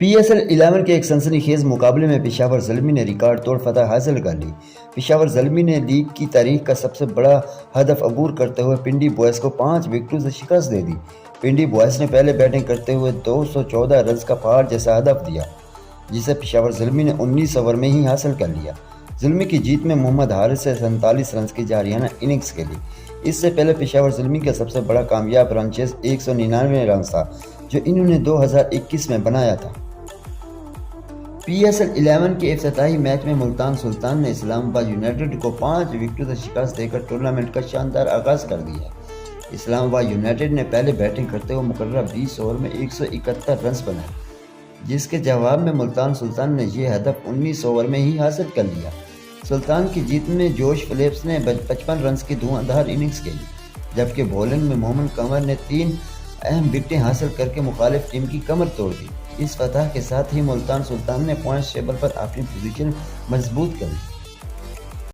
PSL 11 کے ایک سنسنی خیز مقابلے میں پشاور زلمی نے ریکارڈ توڑ فتح حاصل کر لی۔ پشاور زلمی نے لیگ کی تاریخ کا سب سے بڑا ہدف عبور کرتے ہوئے پنڈی بوائز کو 5 وکٹوں سے شکست دے دی۔ پنڈی بوائز نے پہلے بیٹنگ کرتے ہوئے 214 رنز کا پہاڑ جیسا ہدف دیا، جسے پشاور زلمی نے 19 اوور میں ہی حاصل کر لیا۔ زلمی کی جیت میں محمد حارث سے 47 رنز کی جارحانہ اننگز کھیلی۔ اس سے پہلے پشاور زلمی کا سب سے بڑا کامیاب رن چیز 199 رنز تھا، جو انہوں نے 2021 میں بنایا تھا۔ PSL 11 کے افتتاحی میچ میں ملتان سلطان نے اسلام آباد یونائیٹڈ کو 5 وکٹوں سے شکست دے کر ٹورنامنٹ کا شاندار آغاز کر دیا۔ اسلام آباد یونائیٹڈ نے پہلے بیٹنگ کرتے ہوئے مقررہ 20 اوور میں 171 رنز بنائے، جس کے جواب میں ملتان سلطان نے یہ ہدف 19 اوور میں ہی حاصل کر لیا۔ سلطان کی جیت میں جوش فلپس نے 55 رنز کی دھواں دھار اننگز کھیلی، جبکہ بولنگ میں محمد قمر نے 3 اہم وکٹیں حاصل کر کے مخالف ٹیم کی کمر توڑ دی۔ اس فتح کے ساتھ ہی ملتان سلطان نے پوائنٹس ٹیبل پر اپنی پوزیشن مضبوط کر لی۔